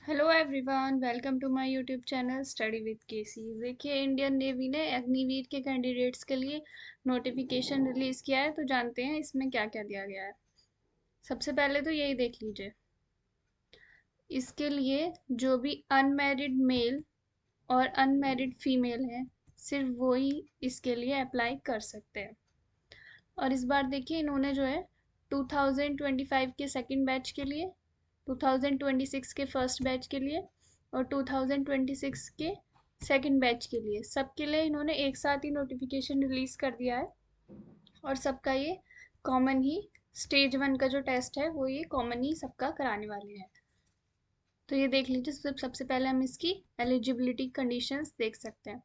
Hello everyone, welcome to my YouTube channel study with KC. देखिए, Indian navy ने अग्निवीर के candidates के लिए नोटिफिकेशन रिलीज किया है। तो जानते हैं इसमें क्या क्या दिया गया है। सबसे पहले तो यही देख लीजिए। इसके लिए जो भी अनमैरिड मेल और अनमैरिड फीमेल है, सिर्फ वो ही इसके लिए अप्लाई कर सकते हैं। और इस बार देखिए, इन्होंने जो है 2025 के सेकंड बैच के लिए, 2026 के फर्स्ट बैच के लिए और 2026 के सेकंड बैच के लिए, सबके लिए इन्होंने एक साथ ही नोटिफिकेशन रिलीज कर दिया है। और सबका ये कॉमन ही स्टेज 1 का जो टेस्ट है वो ये कॉमन ही सबका कराने वाले हैं। तो ये देख लीजिए। सबसे पहले हम इसकी एलिजिबिलिटी कंडीशंस देख सकते हैं।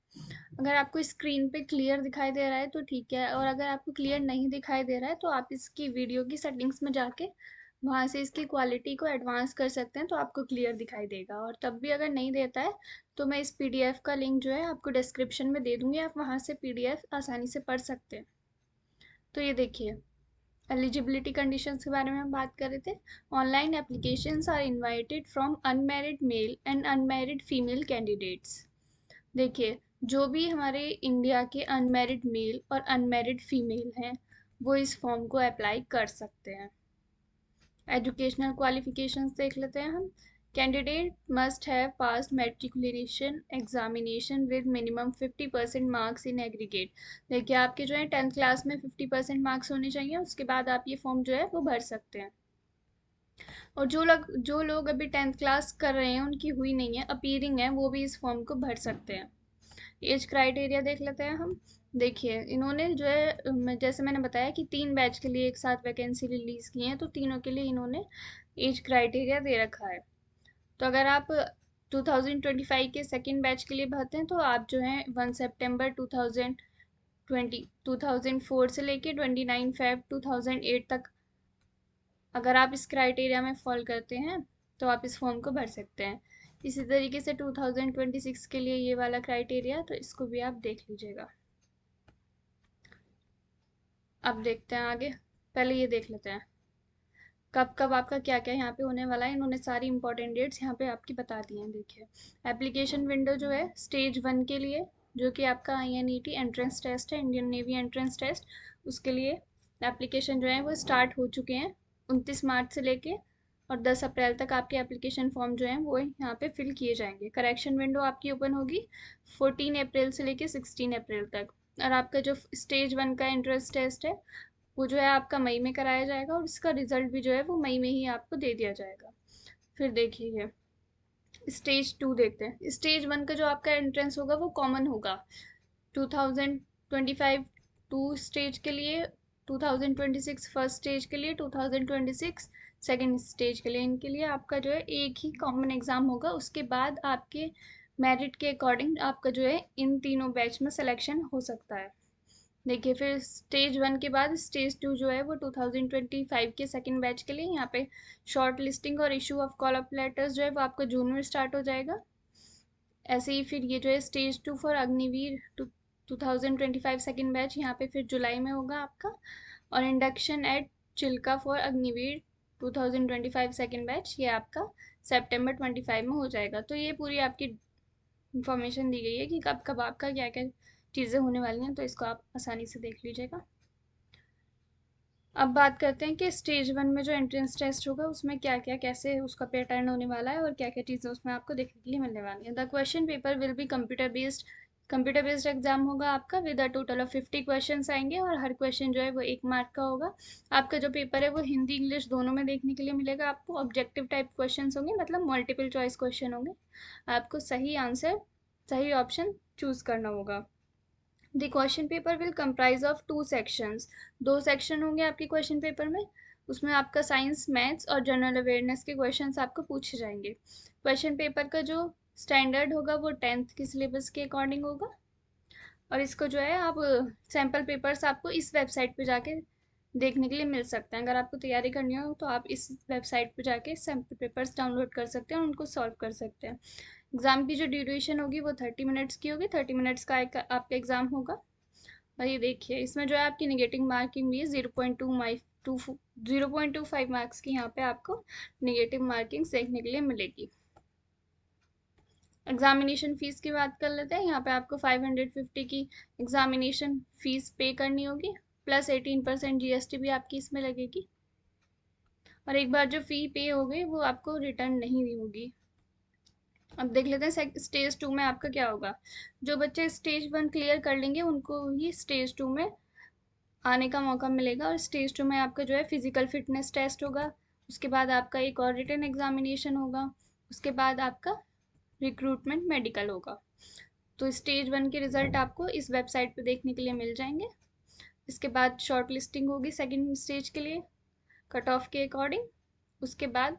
अगर आपको स्क्रीन पे क्लियर दिखाई दे रहा है तो ठीक है, और अगर आपको क्लियर नहीं दिखाई दे रहा है तो आप इसकी वीडियो की सेटिंग्स में जाके वहाँ से इसकी क्वालिटी को एडवांस कर सकते हैं, तो आपको क्लियर दिखाई देगा। और तब भी अगर नहीं देता है तो मैं इस पीडीएफ का लिंक जो है आपको डिस्क्रिप्शन में दे दूंगी, आप वहाँ से पीडीएफ आसानी से पढ़ सकते हैं। तो ये देखिए, एलिजिबिलिटी कंडीशंस के बारे में हम बात कर रहे थे। Online applications are invited from unmarried male and unmarried female candidates. देखिए, जो भी हमारे इंडिया के अनमैरिड मेल और अनमैरिड फीमेल हैं, वो इस फॉर्म को अप्लाई कर सकते हैं। एजुकेशनल क्वालिफिकेशंस देख लेते हैं हम। Candidate must have passed matriculation examination with minimum 50% marks in aggregate. देखिए, आपके जो है 10th क्लास में 50% मार्क्स होने चाहिए, उसके बाद आप ये फॉर्म जो है वो भर सकते हैं। और जो लोग अभी 10th क्लास कर रहे हैं, उनकी हुई नहीं है, अपीयरिंग है, वो भी इस फॉर्म को भर सकते हैं। एज क्राइटेरिया देख लेते हैं हम। देखिए, इन्होंने जो है जैसे मैंने बताया कि 3 बैच के लिए एक साथ वैकेंसी रिलीज की है, तो तीनों के लिए इन्होंने एज क्राइटेरिया दे रखा है। तो अगर आप 2025 के सेकंड बैच के लिए भरते हैं तो आप जो है 1 सितंबर 2004 से लेके 29 फेब 2008 तक, अगर आप इस क्राइटेरिया में फॉल करते हैं तो आप इस फॉर्म को भर सकते हैं। इसी तरीके से 2026 के लिए ये वाला क्राइटेरिया, तो इसको भी आप देख लीजिएगा। अब देखते हैं आगे। पहले ये देख लेते हैं कब कब आपका क्या क्या यहाँ पे होने वाला है। इन्होंने सारी इंपॉर्टेंट डेट्स यहाँ पे आपकी बता दी हैं। देखिए, एप्लीकेशन विंडो जो है स्टेज 1 के लिए, जो कि आपका INET एंट्रेंस टेस्ट है, इंडियन नेवी एंट्रेंस टेस्ट, उसके लिए एप्लीकेशन जो है वो स्टार्ट हो चुके हैं 29 मार्च से लेके, और 10 अप्रैल तक आपके एप्लीकेशन फॉर्म जो है वो यहाँ पे फिल किए जाएंगे। करेक्शन विंडो आपकी ओपन होगी 14 अप्रैल से लेके 16 अप्रैल तक। और आपका जो स्टेज 1 का एंट्रेंस टेस्ट है वो जो है आपका मई में कराया जाएगा, और इसका रिजल्ट भी जो है वो मई में ही आपको दे दिया जाएगा। फिर देखिए, स्टेज 2 देखते हैं। स्टेज 1 का जो आपका एंट्रेंस होगा वो कॉमन होगा। 2025 टू स्टेज के लिए, 2026 फर्स्ट स्टेज के लिए, 2026 सेकेंड स्टेज के लिए, इनके लिए आपका जो है एक ही कॉमन एग्जाम होगा। उसके बाद आपके मेरिट के अकॉर्डिंग आपका जो है इन तीनों बैच में सिलेक्शन हो सकता है। देखिए, फिर स्टेज 1 के बाद स्टेज 2 जो है वो 2025 के सेकंड बैच के लिए, यहाँ पे शॉर्ट लिस्टिंग और issue of call up letters जो है वो आपको जून में स्टार्ट हो जाएगा। ऐसे ही फिर ये जो है stage 2 for Agniveer 2025 second batch, यहाँ पे फिर जुलाई में होगा आपका। और induction at Chilka for Agniveer 2025 second batch, ये आपका September 25 में हो जाएगा। तो ये पूरी आपकी इंफॉर्मेशन दी गई है कि कब कब आपका क्या क्या चीज़ें होने वाली हैं, तो इसको आप आसानी से देख लीजिएगा। अब बात करते हैं कि स्टेज 1 में जो एंट्रेंस टेस्ट होगा उसमें क्या क्या कैसे उसका पैटर्न होने वाला है और क्या क्या चीज़ें उसमें आपको देखने के लिए मिलने वाली है। The question paper will be computer based exam होगा आपका, with a total of 50 questions आएंगे, और हर क्वेश्चन जो है वो 1 मार्क का होगा। आपका जो पेपर है वो हिंदी इंग्लिश दोनों में देखने के लिए मिलेगा आपको। ऑब्जेक्टिव टाइप क्वेश्चंस होंगे, मतलब मल्टीपल चॉइस क्वेश्चन होंगे। आपको सही आंसर, सही ऑप्शन चूज करना होगा। The question paper will comprise of 2 sections. 2 section होंगे आपके क्वेश्चन पेपर में। उसमें आपका साइंस, मैथ्स और जनरल अवेयरनेस के क्वेश्चंस आपको पूछे जाएंगे। क्वेश्चन पेपर का जो स्टैंडर्ड होगा वो 10th के सिलेबस के अकॉर्डिंग होगा। और इसको जो है आप सैम्पल पेपर्स आपको इस वेबसाइट पे जाके देखने के लिए मिल सकते हैं। अगर आपको तैयारी करनी हो तो आप इस वेबसाइट पे जाके सैम्पल पेपर्स डाउनलोड कर सकते हैं और उनको सॉल्व कर सकते हैं। एग्ज़ाम की जो ड्यूरेशन होगी वो 30 मिनट्स की होगी। 30 मिनट्स का एक आपका एग्ज़ाम होगा। और ये देखिए, इसमें जो है आपकी निगेटिव मार्किंग भी है 0.25 मार्क्स की, यहाँ पे आपको निगेटिव मार्किंग देखने के लिए मिलेगी। एग्जामिनेशन फ़ीस की बात कर लेते हैं। यहाँ पे आपको 550 की एग्जामिनेशन फ़ीस पे करनी होगी, प्लस 18% जीएसटी भी आपकी इसमें लगेगी। और एक बार जो फ़ी पे हो गई वो आपको रिटर्न नहीं होगी। अब देख लेते हैं स्टेज 2 में आपका क्या होगा। जो बच्चे स्टेज 1 क्लियर कर लेंगे उनको ही स्टेज 2 में आने का मौका मिलेगा। और स्टेज 2 में आपका जो है फिजिकल फिटनेस टेस्ट होगा, उसके बाद आपका एक और रिटन एग्जामिनेशन होगा, उसके बाद आपका रिक्रूटमेंट मेडिकल होगा। तो स्टेज 1 के रिजल्ट आपको इस वेबसाइट पे देखने के लिए मिल जाएंगे। इसके बाद शॉर्ट लिस्टिंग होगी सेकेंड स्टेज के लिए कट ऑफ के अकॉर्डिंग। उसके बाद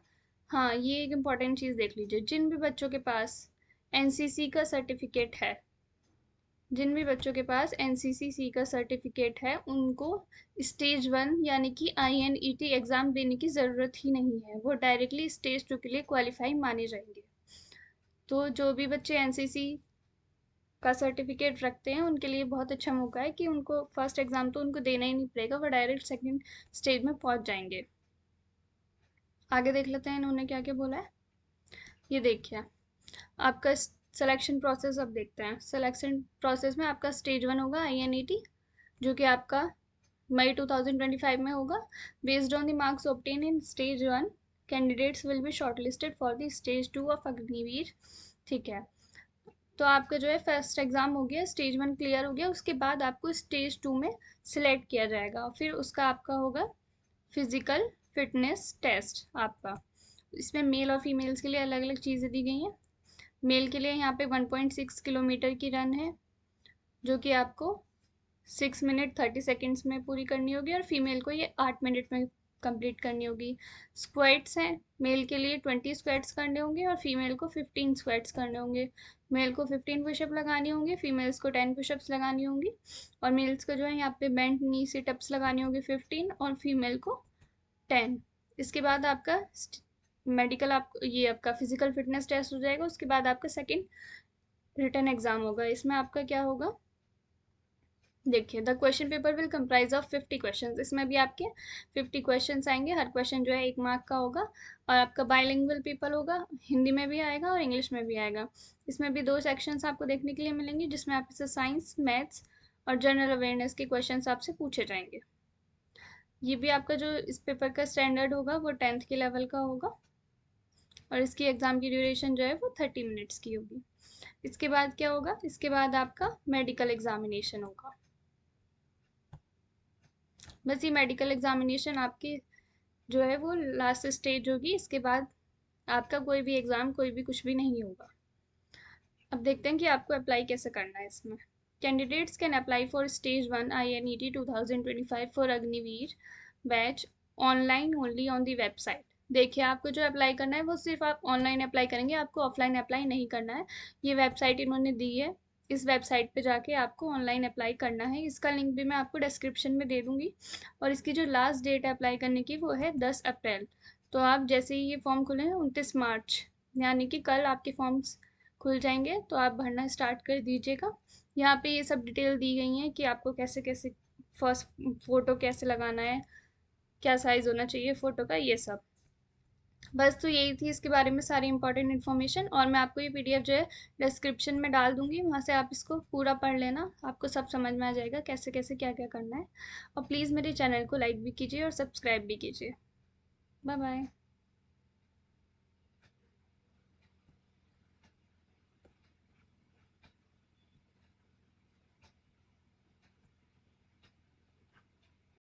हाँ, ये एक इम्पॉर्टेंट चीज़ देख लीजिए, जिन भी बच्चों के पास एनसीसी का सर्टिफिकेट है, जिन भी बच्चों के पास एनसीसी का सर्टिफिकेट है उनको स्टेज 1 यानी कि आईएनईटी एग्ज़ाम देने की ज़रूरत ही नहीं है, वो डायरेक्टली स्टेज 2 के लिए क्वालिफाई माने जाएंगे। तो जो भी बच्चे एनसीसी का सर्टिफिकेट रखते हैं उनके लिए बहुत अच्छा मौका है कि उनको फर्स्ट एग्ज़ाम तो उनको देना ही नहीं पड़ेगा, वो डायरेक्ट सेकंड स्टेज में पहुंच जाएंगे। आगे देख लेते हैं इन्होंने क्या क्या बोला है। ये देखिए आपका सिलेक्शन प्रोसेस अब देखते हैं। सिलेक्शन प्रोसेस में आपका स्टेज 1 होगा आईएनईटी, जो कि आपका मई 2025 में होगा। Based on the marks obtain in stage 1 candidates will be shortlisted for the stage 2 of Agniveer. ठीक है, तो आपका जो है फर्स्ट एग्जाम हो गया, स्टेज 1 क्लियर हो गया, उसके बाद आपको स्टेज 2 में सिलेक्ट किया जाएगा। फिर उसका आपका होगा फिजिकल फिटनेस टेस्ट आपका। इसमें मेल और फीमेल्स के लिए अलग अलग चीज़ें दी गई हैं। मेल के लिए यहाँ पे 1.6 किलोमीटर की रन है, जो कि आपको 6 मिनट 30 सेकेंड्स में पूरी करनी होगी, और फीमेल को ये 8 मिनट में कंप्लीट करनी होगी। स्क्वेट्स हैं, मेल के लिए 20 स्क्वेट्स करने होंगे और फीमेल को 15 स्क्वेट्स करने होंगे। मेल को 15 पुशअप लगानी होंगी, फीमेल्स को 10 पुशअप्स लगानी होंगी। और मेल्स को जो है यहाँ पे बेंट नी सिटअप्स लगानी होगी 15 और फीमेल को 10। इसके बाद आपका मेडिकल, आप ये आपका फिजिकल फिटनेस टेस्ट हो जाएगा। उसके बाद आपका सेकेंड रिटन एग्जाम होगा। इसमें आपका क्या होगा, देखिए the question paper will comprise of 50 questions. इसमें भी आपके 50 क्वेश्चंस आएंगे, हर क्वेश्चन जो है 1 मार्क का होगा। और आपका बाइलिंगुअल पेपर होगा, हिंदी में भी आएगा और इंग्लिश में भी आएगा। इसमें भी 2 सेक्शंस आपको देखने के लिए मिलेंगे, जिसमें आपसे साइंस, मैथ्स और जनरल अवेयरनेस के क्वेश्चन आपसे पूछे जाएंगे। ये भी आपका जो इस पेपर का स्टैंडर्ड होगा वो 10th के लेवल का होगा, और इसकी एग्ज़ाम की ड्यूरेशन जो है वो 30 मिनट्स की होगी। इसके बाद क्या होगा, इसके बाद आपका मेडिकल एग्जामिनेशन होगा। बस ये मेडिकल एग्जामिनेशन आपकी जो है वो लास्ट स्टेज होगी। इसके बाद आपका कोई भी एग्ज़ाम, कोई भी कुछ भी नहीं होगा। अब देखते हैं कि आपको अप्लाई कैसे करना है इसमें। Candidates can apply for stage 1 INET 2025 for Agniveer batch online only on the website. देखिए आपको जो अप्लाई करना है वो सिर्फ आप ऑनलाइन अप्लाई करेंगे, आपको ऑफलाइन अप्लाई नहीं करना है। ये वेबसाइट इन्होंने दी है, इस वेबसाइट पे जाके आपको ऑनलाइन अप्लाई करना है। इसका लिंक भी मैं आपको डिस्क्रिप्शन में दे दूँगी। और इसकी जो लास्ट डेट है अप्लाई करने की वो है 10 अप्रैल। तो आप जैसे ही ये फॉर्म खुले हैं 29 मार्च, यानी कि कल आपके फॉर्म्स खुल जाएंगे, तो आप भरना स्टार्ट कर दीजिएगा। यहाँ पे ये सब डिटेल दी गई हैं कि आपको कैसे कैसे फर्स्ट फ़ोटो कैसे लगाना है, क्या साइज़ होना चाहिए फ़ोटो का, ये सब। बस तो यही थी इसके बारे में सारी इंपॉर्टेंट इन्फॉर्मेशन। और मैं आपको ये पीडीएफ जो है डिस्क्रिप्शन में डाल दूंगी, वहाँ से आप इसको पूरा पढ़ लेना, आपको सब समझ में आ जाएगा कैसे कैसे क्या क्या करना है। और प्लीज़ मेरे चैनल को लाइक भी कीजिए और सब्सक्राइब भी कीजिए। Bye bye.